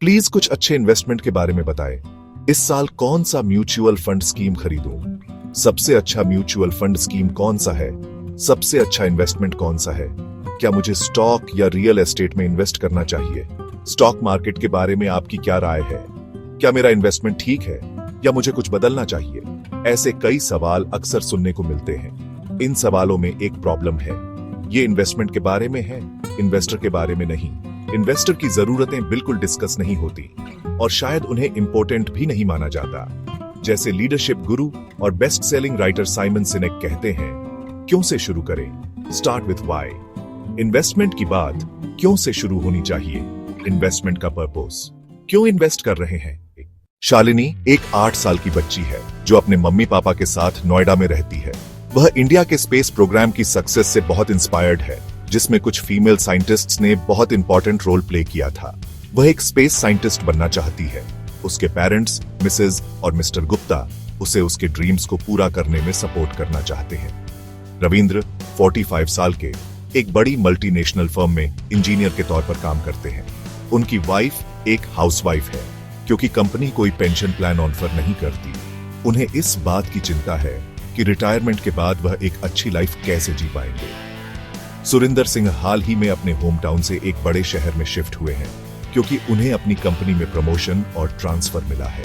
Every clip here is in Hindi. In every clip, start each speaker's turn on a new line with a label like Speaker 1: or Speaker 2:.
Speaker 1: प्लीज कुछ अच्छे इन्वेस्टमेंट के बारे में बताएं। इस साल कौन सा म्यूचुअल फंड स्कीम खरीदूं? सबसे अच्छा म्यूचुअल फंड स्कीम कौन सा है? सबसे अच्छा इन्वेस्टमेंट कौन सा है? क्या मुझे स्टॉक या रियल एस्टेट में इन्वेस्ट करना चाहिए? स्टॉक मार्केट के बारे में आपकी क्या राय है? क्या मेरा इन्वेस्टमेंट ठीक है या मुझे कुछ बदलना चाहिए? ऐसे कई सवाल अक्सर सुनने को मिलते हैं। इन सवालों में एक प्रॉब्लम है, ये इन्वेस्टमेंट के बारे में है, इन्वेस्टर के बारे में नहीं। इन्वेस्टर की जरूरतें बिल्कुल डिस्कस नहीं होती और शायद उन्हें इंपॉर्टेंट भी नहीं माना जाता। जैसे लीडरशिप गुरु और बेस्ट सेलिंग राइटर साइमन सिनेक कहते हैं, क्यों से शुरू करें? Start with why. इन्वेस्टमेंट की बात क्यों से शुरू होनी चाहिए। इन्वेस्टमेंट का पर्पस, क्यों इन्वेस्ट कर रहे हैं? शालिनी एक 8 साल की बच्ची है जो अपने मम्मी पापा के साथ नोएडा में रहती है। वह इंडिया के स्पेस प्रोग्राम की सक्सेस से बहुत इंस्पायर्ड है, जिसमें कुछ फीमेल साइंटिस्ट्स ने बहुत इंपॉर्टेंट रोल प्ले किया था। वह एक स्पेस साइंटिस्ट बनना चाहती है। उसके पेरेंट्स मिसेस और मिस्टर गुप्ता उसे उसके ड्रीम्स को पूरा करने में सपोर्ट करना चाहते हैं। रविंद्र 45 साल के एक बड़ी मल्टीनेशनल फर्म में इंजीनियर के तौर पर काम करते हैं। उनकी वाइफ एक हाउसवाइफ है, क्योंकि कंपनी कोई पेंशन प्लान ऑफर नहीं करती। उन्हें इस बात की चिंता है कि रिटायरमेंट के बाद वह एक अच्छी लाइफ कैसे जी पाएंगे। सुरिंदर सिंह हाल ही में अपने होम टाउन से एक बड़े शहर में शिफ्ट हुए हैं, क्योंकि उन्हें अपनी कंपनी में प्रमोशन और ट्रांसफर मिला है।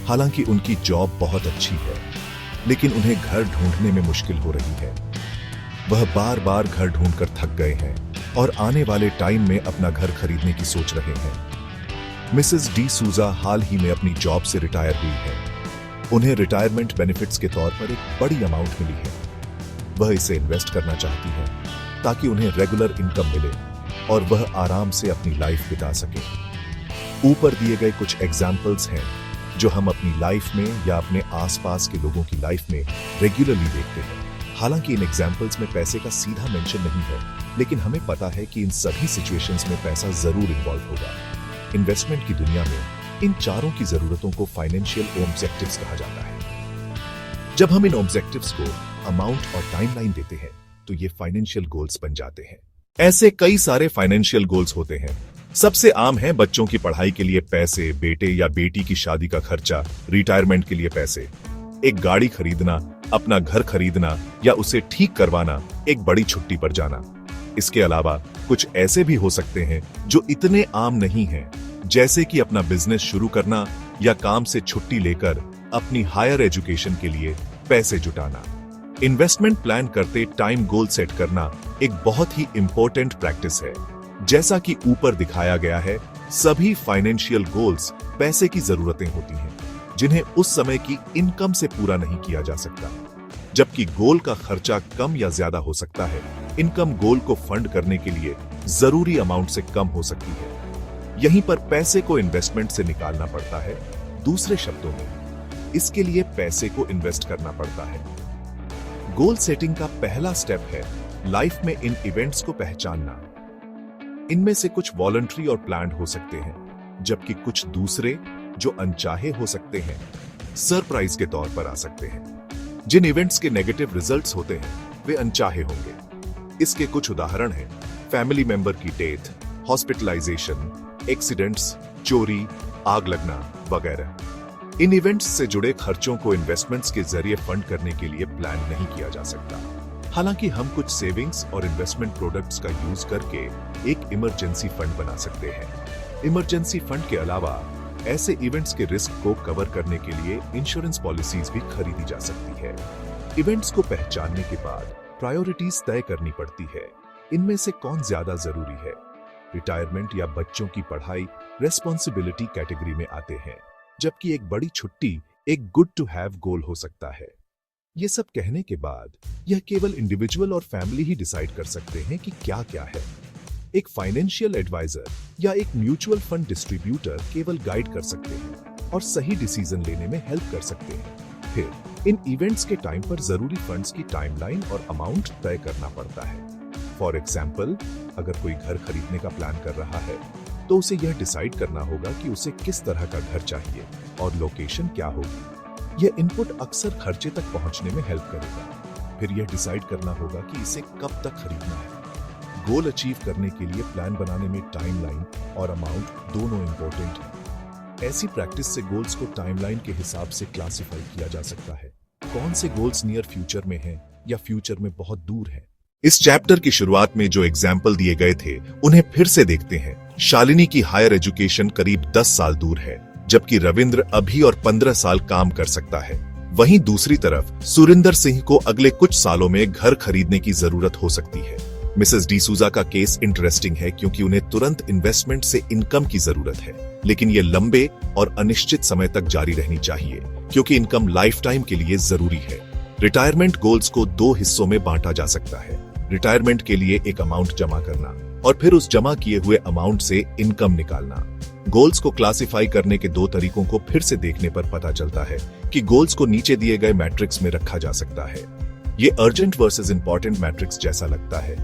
Speaker 1: हालांकि उनकी जॉब बहुत अच्छी है, लेकिन उन्हें घर ढूंढने में मुश्किल हो रही है। वह बार बार घर ढूंढकर थक गए हैं और आने वाले टाइम में अपना घर खरीदने की सोच रहे हैं। मिसेस डी सूजा हाल ही में अपनी जॉब से रिटायर हुई है। उन्हें रिटायरमेंट बेनिफिट्स के तौर पर एक बड़ी अमाउंट मिली है। वह इसे इन्वेस्ट करना चाहती है ताकि उन्हें रेगुलर इनकम मिले और वह आराम से अपनी लाइफ बिता सके। ऊपर दिए गए कुछ एग्जाम्पल्स हैं जो हम अपनी लाइफ में या अपने आसपास के लोगों की लाइफ में रेगुलरली देखते हैं। हालांकि इन एग्जाम्पल्स में पैसे का सीधा मेंशन नहीं है, लेकिन हमें पता है कि इन सभी सिचुएशंस में पैसा जरूर इन्वॉल्व होगा। इन्वेस्टमेंट की दुनिया में इन चारों की जरूरतों को फाइनेंशियल ऑब्जेक्टिव्स कहा जाता है। जब हम इन ऑब्जेक्टिव्स को अमाउंट और टाइमलाइन देते हैं तो ये फाइनेंशियल गोल्स बन जाते हैं। ऐसे कई सारे फाइनेंशियल गोल्स होते हैं। सबसे आम है बच्चों की पढ़ाई के लिए पैसे, बेटे या बेटी की शादी का खर्चा, रिटायरमेंट के लिए पैसे, एक गाड़ी खरीदना, अपना घर खरीदना या उसे ठीक करवाना, एक बड़ी छुट्टी पर जाना। इसके अलावा कुछ ऐसे भी हो सकते हैं जो इतने आम नहीं हैं, जैसे कि अपना बिजनेस शुरू करना या काम से छुट्टी लेकर अपनी हायर एजुकेशन के लिए पैसे जुटाना। इन्वेस्टमेंट प्लान करते टाइम गोल सेट करना एक बहुत ही इंपॉर्टेंट प्रैक्टिस है। जैसा कि ऊपर दिखाया गया है, सभी फाइनेंशियल गोल्स पैसे की जरूरतें होती हैं, जिन्हें उस समय की इनकम से पूरा नहीं किया जा सकता। जबकि गोल का खर्चा कम या ज्यादा हो सकता है, इनकम गोल को फंड करने के लिए जरूरी अमाउंट से कम हो सकती है। यहीं पर पैसे को इन्वेस्टमेंट से निकालना पड़ता है। दूसरे शब्दों में, इसके लिए पैसे को इन्वेस्ट करना पड़ता है। गोल सेटिंग का पहला स्टेप है लाइफ में इन इवेंट्स को पहचानना। इनमें से कुछ वॉलंटरी और प्लान्ड हो सकते हैं, जबकि कुछ दूसरे जो अनचाहे हो सकते हैं, सरप्राइज के तौर पर आ सकते हैं। जिन इवेंट्स के नेगेटिव रिजल्ट्स होते हैं वे अनचाहे होंगे। इसके कुछ उदाहरण हैं फैमिली मेंबर की डेथ, हॉस्पिटलाइजेशन, एक्सीडेंट्स, चोरी, आग लगना वगैरह। इन इवेंट्स से जुड़े खर्चों को इन्वेस्टमेंट्स के जरिए फंड करने के लिए प्लान नहीं किया जा सकता। हालांकि हम कुछ सेविंग्स और इन्वेस्टमेंट प्रोडक्ट्स का यूज करके एक इमरजेंसी फंड बना सकते हैं। इमरजेंसी फंड के अलावा ऐसे इवेंट्स के रिस्क को कवर करने के लिए इंश्योरेंस पॉलिसीज भी खरीदी जा सकती है। इवेंट्स को पहचानने के बाद प्रायोरिटीज तय करनी पड़ती है। इनमें से कौन ज्यादा जरूरी है? रिटायरमेंट या बच्चों की पढ़ाई रेस्पॉन्सिबिलिटी कैटेगरी में आते हैं, जबकि एक बड़ी छुट्टी एक गुड टू हैव गोल हो सकता है। ये सब कहने के बाद यह केवल इंडिविजुअल और फैमिली ही डिसाइड कर सकते हैं कि क्या क्या है। एक फाइनेंशियल एडवाइजर या एक म्यूचुअल फंड डिस्ट्रीब्यूटर केवल गाइड कर सकते हैं और सही डिसीजन लेने में हेल्प कर सकते हैं। फिर इन इवेंट्स के टाइम पर जरूरी फंड्स की टाइमलाइन और अमाउंट तय करना पड़ता है। फॉर एग्जाम्पल, अगर कोई घर खरीदने का प्लान कर रहा है तो उसे यह डिसाइड करना होगा कि उसे किस तरह का घर चाहिए और लोकेशन क्या होगी। यह इनपुट अक्सर खर्चे तक पहुंचने में हेल्प करेगा। फिर यह डिसाइड करना होगा कि इसे कब तक खरीदना है। गोल अचीव करने के लिए प्लान बनाने में टाइमलाइन और अमाउंट दोनों इंपॉर्टेंट है। ऐसी प्रैक्टिस से गोल्स को टाइमलाइन के हिसाब से क्लासिफाई किया जा सकता है। कौन से गोल्स नियर फ्यूचर में हैं या फ्यूचर में बहुत दूर हैं। इस चैप्टर की शुरुआत में जो एग्जाम्पल दिए गए थे उन्हें फिर से देखते हैं। शालिनी की हायर एजुकेशन करीब 10 साल दूर है, जबकि रविंद्र अभी और 15 साल काम कर सकता है। वहीं दूसरी तरफ सुरिंदर सिंह को अगले कुछ सालों में घर खरीदने की जरूरत हो सकती है। मिसेस डिसूजा का केस इंटरेस्टिंग है क्योंकि उन्हें तुरंत इन्वेस्टमेंट से इनकम की जरूरत है, लेकिन ये लंबे और अनिश्चित समय तक जारी रहनी चाहिए क्योंकि इनकम लाइफ टाइम के लिए जरूरी है। रिटायरमेंट गोल्स को 2 हिस्सों में बांटा जा सकता है। रिटायरमेंट के लिए एक अमाउंट जमा करना और फिर उस जमा किए हुए अमाउंट से इनकम निकालना। गोल्स को क्लासिफाई करने के 2 तरीकों को फिर से देखने पर पता चलता है कि गोल्स को नीचे दिए गए मैट्रिक्स में रखा जा सकता है। ये अर्जेंट वर्सेस इंपॉर्टेंट मैट्रिक्स जैसा लगता है,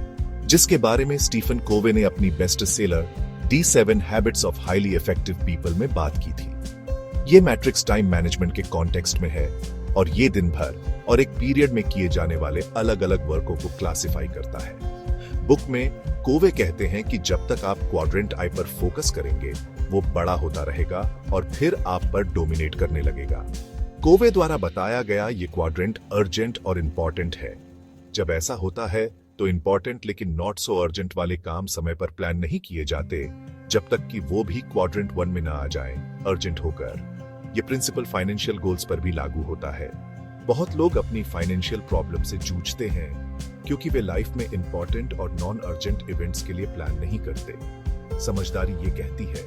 Speaker 1: जिसके बारे में स्टीफन कोवे ने अपनी best seller D7 habits of highly effective people में बात की थी। ये मैट्रिक्स टाइम मैनेजमेंट के कॉन्टेक्स्ट में है और ये दिन भर और एक पीरियड में किए जाने वाले अलग अलग वर्कों को क्लासिफाई करता है। बुक में कोवे कहते हैं कि जब तक आप क्वाड्रेंट आई पर फोकस करेंगे वो बड़ा होता रहेगा और फिर आप पर डोमिनेट करने लगेगा। कोवे द्वारा बताया गया ये क्वाड्रेंट अर्जेंट और इंपॉर्टेंट है। जब ऐसा होता है तो इंपॉर्टेंट लेकिन नॉट सो अर्जेंट वाले काम समय पर प्लान नहीं किए जाते जब तक कि वो भी क्वाड्रेंट 1 में ना आ जाएं अर्जेंट होकर। ये प्रिंसिपल फाइनेंशियल गोल्स पर भी लागू होता है। बहुत लोग अपनी फाइनेंशियल प्रॉब्लम से जूझते हैं क्योंकि वे लाइफ में इंपॉर्टेंट और नॉन अर्जेंट इवेंट्स के लिए प्लान नहीं करते। समझदारी ये कहती है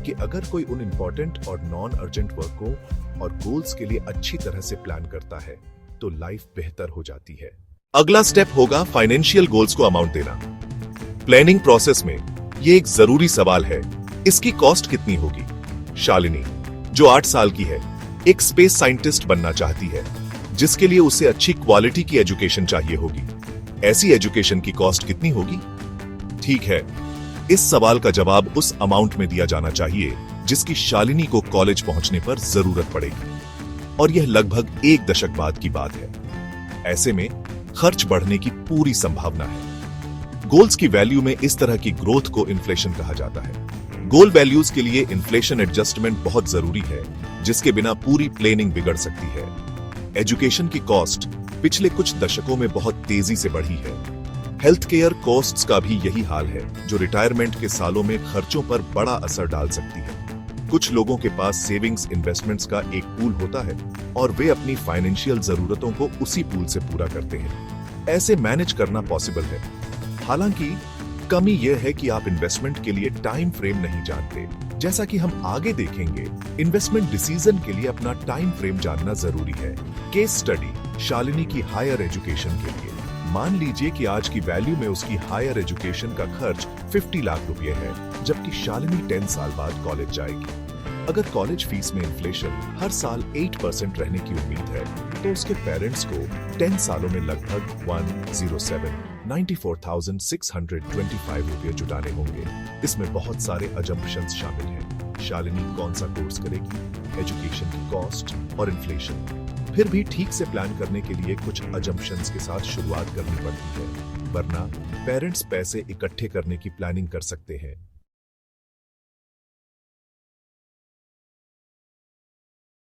Speaker 1: कि अगर कोई उन इंपॉर्टेंट और नॉन अर्जेंट वर्कों और गोल्स के लिए अच्छी तरह से प्लान करता है तो लाइफ बेहतर हो जाती है। अगला स्टेप होगा फाइनेंशियल गोल्स को अमाउंट देना। प्लानिंग प्रोसेस में ये एक जरूरी सवाल है, इसकी कॉस्ट कितनी होगी। शालिनी जो 8 साल की है, एक स्पेस साइंटिस्ट बनना चाहती है जिसके लिए उसे अच्छी क्वालिटी की एजुकेशन चाहिए होगी। ऐसी एजुकेशन की कॉस्ट कितनी होगी? ठीक है, इस सवाल का जवाब उस अमाउंट में दिया जाना चाहिए जिसकी शालिनी को कॉलेज पहुंचने पर जरूरत पड़ेगी, और यह लगभग 1 दशक बाद की बात है। ऐसे में खर्च बढ़ने की पूरी संभावना है। गोल्स की वैल्यू में इस तरह की ग्रोथ को इन्फ्लेशन कहा जाता है। गोल वैल्यूज के लिए इन्फ्लेशन एडजस्टमेंट बहुत जरूरी है, जिसके बिना पूरी प्लानिंग बिगड़ सकती है। एजुकेशन की कॉस्ट पिछले कुछ दशकों में बहुत तेजी से बढ़ी है। हेल्थ केयर कॉस्ट्स का भी यही हाल है, जो रिटायरमेंट के सालों में खर्चों पर बड़ा असर डाल सकती है। कुछ लोगों के पास सेविंग्स इन्वेस्टमेंट्स का एक पूल होता है और वे अपनी फाइनेंशियल जरूरतों को उसी पूल से पूरा करते हैं। ऐसे मैनेज करना पॉसिबल है। हालांकि कमी यह है कि आप इन्वेस्टमेंट के लिए टाइम फ्रेम नहीं जानते। जैसा कि हम आगे देखेंगे, इन्वेस्टमेंट डिसीजन के लिए अपना टाइम फ्रेम जानना जरूरी है। केस स्टडी शालिनी की हायर एजुकेशन के लिए। मान लीजिए कि आज की वैल्यू में उसकी हायर एजुकेशन का खर्च 50 लाख रुपए है, जबकि शालिनी 10 साल बाद कॉलेज जाएगी। अगर कॉलेज फीस में इन्फ्लेशन हर साल 8% रहने की उम्मीद है, तो उसके पेरेंट्स को 10 सालों में लगभग 107,94,625 रुपये जुटाने होंगे। इसमें बहुत सारे अजम्पशंस शामिल हैं। शालिनी कौन सा कोर्स करेगी, एजुकेशन की कॉस्ट और इन्फ्लेशन। फिर भी ठीक से प्लान करने के लिए कुछ अजम्पशंस के साथ शुरुआत करनी पड़ती है, वरना पेरेंट्स पैसे इकट्ठे करने की प्लानिंग कर सकते हैं